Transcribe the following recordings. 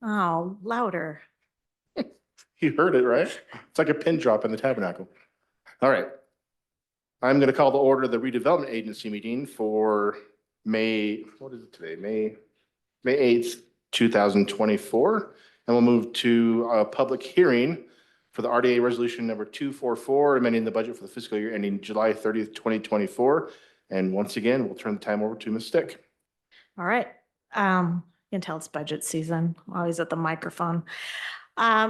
Oh, louder. You heard it, right? It's like a pin drop in the tabernacle. All right. I'm going to call the order the redevelopment agency meeting for what is it today? May 8th, 2024. And we'll move to a public hearing for the RDA resolution number 244, amending the budget for the fiscal year ending July 30th, 2024. And once again, we'll turn the time over to Ms. Stick. All right. You can tell it's budget season, always at the microphone.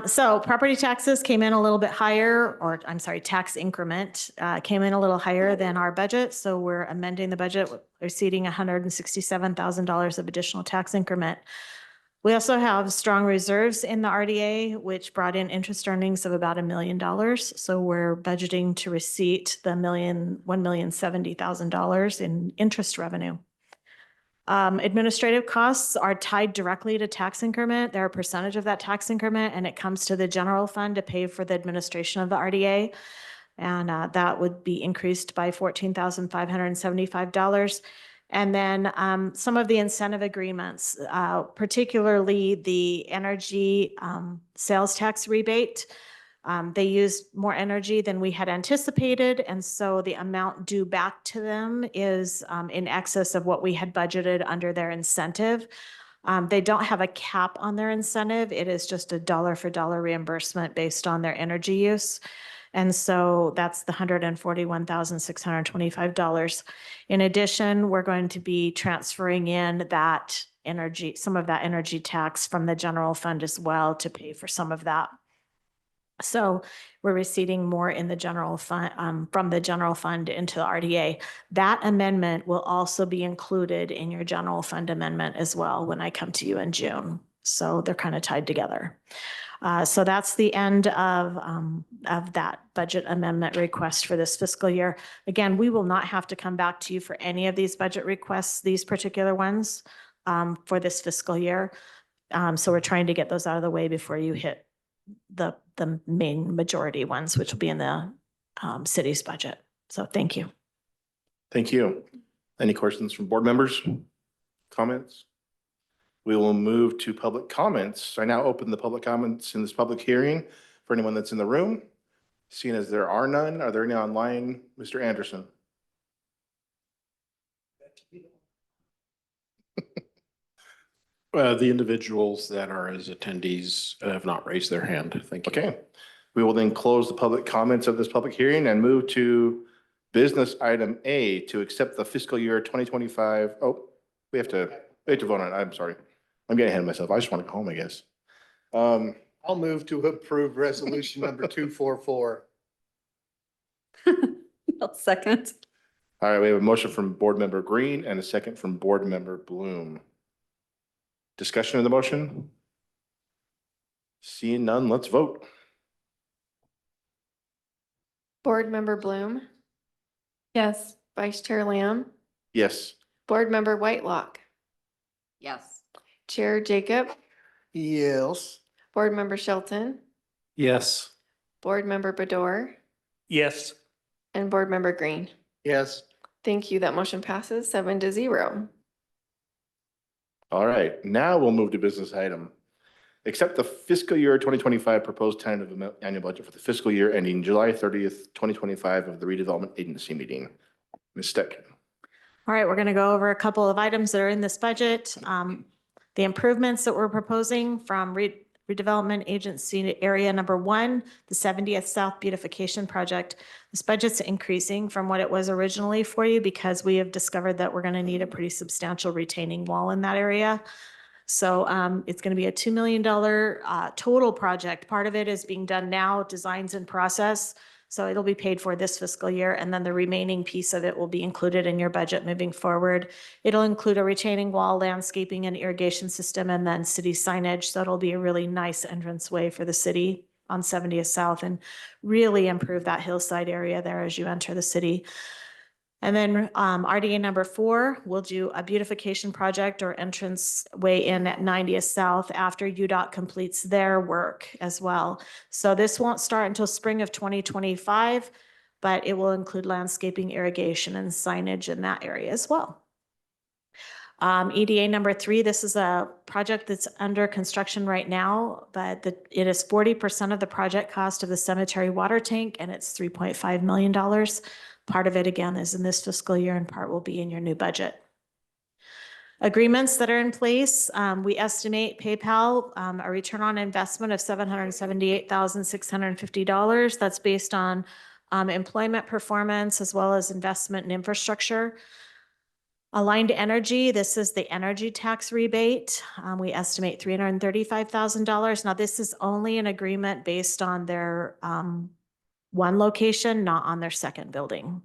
So property taxes came in a little bit higher, or I'm sorry, tax increment came in a little higher than our budget. So we're amending the budget, exceeding $167,000 of additional tax increment. We also have strong reserves in the RDA, which brought in interest earnings of about $1 million. So we're budgeting to receipt the $1,070,000 in interest revenue. Administrative costs are tied directly to tax increment. They're a percentage of that tax increment, and it comes to the general fund to pay for the administration of the RDA. And that would be increased by $14,575. And then some of the incentive agreements, particularly the energy sales tax rebate, they used more energy than we had anticipated. And so the amount due back to them is in excess of what we had budgeted under their incentive. They don't have a cap on their incentive. It is just a dollar for dollar reimbursement based on their energy use. And so that's the $141,625. In addition, we're going to be transferring in that energy, some of that energy tax from the general fund as well to pay for some of that. So we're receiving more in the general fund from the general fund into the RDA. That amendment will also be included in your general fund amendment as well when I come to you in June. So they're kind of tied together. So that's the end of that budget amendment request for this fiscal year. Again, we will not have to come back to you for any of these budget requests, these particular ones for this fiscal year. So we're trying to get those out of the way before you hit the main majority ones, which will be in the city's budget. So thank you. Thank you. Any questions from board members? Comments? We will move to public comments. I now open the public comments in this public hearing for anyone that's in the room. Seeing as there are none, are there any online? Mr. Anderson. The individuals that are as attendees have not raised their hand. Thank you. Okay. We will then close the public comments of this public hearing and move to business item A to accept the fiscal year 2025. Oh, we have to vote on it. I'm sorry. I'm getting ahead of myself. I just want to go home, I guess. I'll move to approve resolution number 244. I'll second. All right, we have a motion from board member Green and a second from board member Bloom. Discussion of the motion? Seeing none, let's vote. Board Member Bloom. Yes. Vice Chair Lamb. Yes. Board Member Whitelock. Yes. Chair Jacob. Yes. Board Member Shelton. Yes. Board Member Bador. Yes. And Board Member Green. Yes. Thank you. That motion passes 7-0. All right, now we'll move to business item. Accept the fiscal year 2025 proposed tentative annual budget for the fiscal year ending July 30th, 2025 of the redevelopment agency meeting. Ms. Stick. All right, we're going to go over a couple of items that are in this budget. The improvements that we're proposing from redevelopment agency area number 1, the 70th South beautification project. This budget's increasing from what it was originally for you because we have discovered that we're going to need a pretty substantial retaining wall in that area. So it's going to be a $2 million total project. Part of it is being done now, designs in process. So it'll be paid for this fiscal year, and then the remaining piece of it will be included in your budget moving forward. It'll include a retaining wall, landscaping, and irrigation system, and then city signage. So it'll be a really nice entranceway for the city on 70th South and really improve that hillside area there as you enter the city. And then RDA number 4, we'll do a beautification project or entrance way in at 90th South after UDOT completes their work as well. So this won't start until spring of 2025, but it will include landscaping, irrigation, and signage in that area as well. EDA number 3, this is a project that's under construction right now, but it is 40% of the project cost of the cemetery water tank, and it's $3.5 million. Part of it, again, is in this fiscal year and part will be in your new budget. Agreements that are in place, we estimate PayPal a return on investment of $778,650. That's based on employment performance as well as investment in infrastructure. Aligned Energy, this is the energy tax rebate. We estimate $335,000. Now, this is only an agreement based on their one location, not on their second building.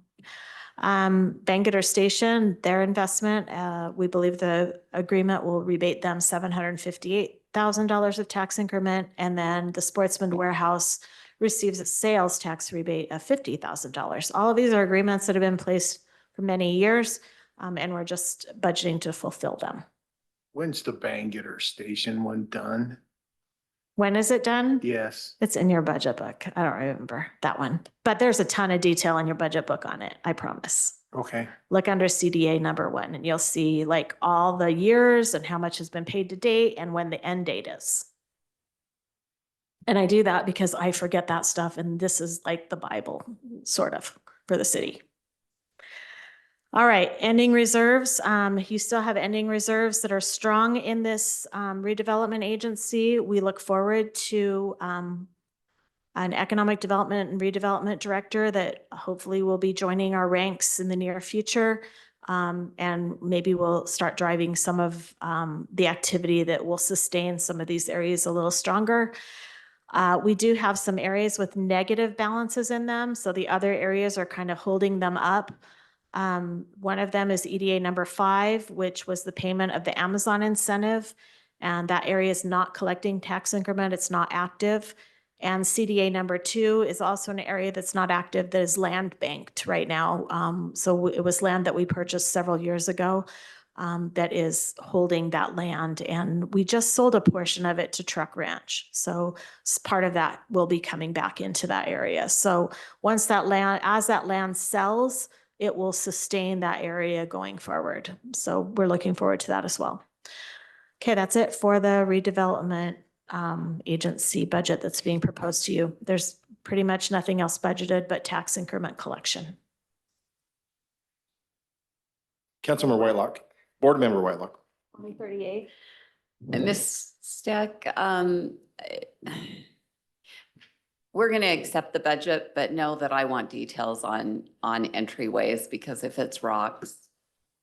Bangor Station, their investment, we believe the agreement will rebate them $758,000 of tax increment. And then the Sportsman Warehouse receives a sales tax rebate of $50,000. All of these are agreements that have been placed for many years, and we're just budgeting to fulfill them. When's the Bangor Station one done? When is it done? Yes. It's in your budget book. I don't remember that one, but there's a ton of detail in your budget book on it. I promise. Okay. Look under CDA number 1 and you'll see like all the years and how much has been paid to date and when the end date is. And I do that because I forget that stuff. And this is like the Bible sort of for the city. All right, ending reserves. You still have ending reserves that are strong in this redevelopment agency. We look forward to an economic development and redevelopment director that hopefully will be joining our ranks in the near future. And maybe we'll start driving some of the activity that will sustain some of these areas a little stronger. We do have some areas with negative balances in them. So the other areas are kind of holding them up. One of them is EDA number 5, which was the payment of the Amazon incentive. And that area is not collecting tax increment. It's not active. And CDA number 2 is also an area that's not active, that is land banked right now. So it was land that we purchased several years ago that is holding that land. And we just sold a portion of it to Truck Ranch. So part of that will be coming back into that area. So once that land, as that land sells, it will sustain that area going forward. So we're looking forward to that as well. Okay, that's it for the redevelopment agency budget that's being proposed to you. There's pretty much nothing else budgeted but tax increment collection. Councilmember Whitelock, Board Member Whitelock. Only 38. Ms. Stack, we're going to accept the budget, but know that I want details on entryways, because if it's rocks,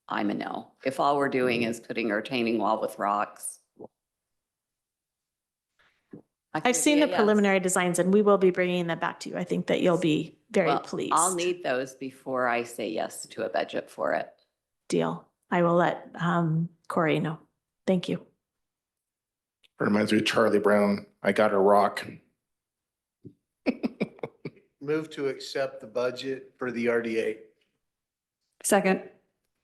I'm a no. If all we're doing is putting a retaining wall with rocks. I've seen the preliminary designs and we will be bringing them back to you. I think that you'll be very pleased. I'll need those before I say yes to a budget for it. Deal. I will let Corey know. Thank you. Reminds me of Charlie Brown. I got a rock. Move to accept the budget for the RDA. Second.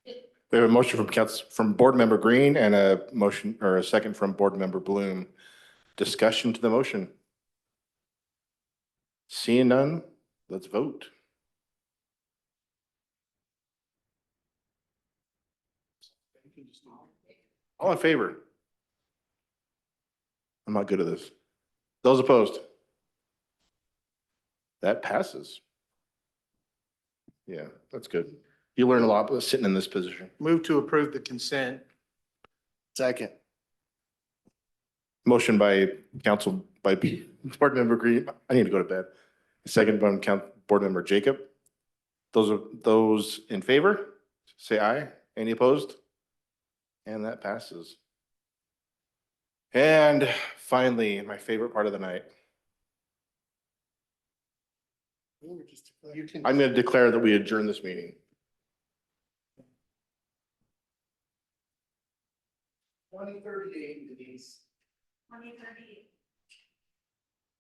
We have a motion from Board Member Green and a motion or a second from Board Member Bloom. Discussion to the motion. Seeing none, let's vote. All in favor? I'm not good at this. Those opposed? That passes. Yeah, that's good. You learn a lot sitting in this position. Move to approve the consent. Second. Motion by Board Member Green. I need to go to bed. Second by Board Member Jacob. Those in favor, say aye. Any opposed? And that passes. And finally, my favorite part of the night. I'm going to declare that we adjourn this meeting.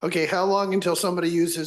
Okay, how long until somebody uses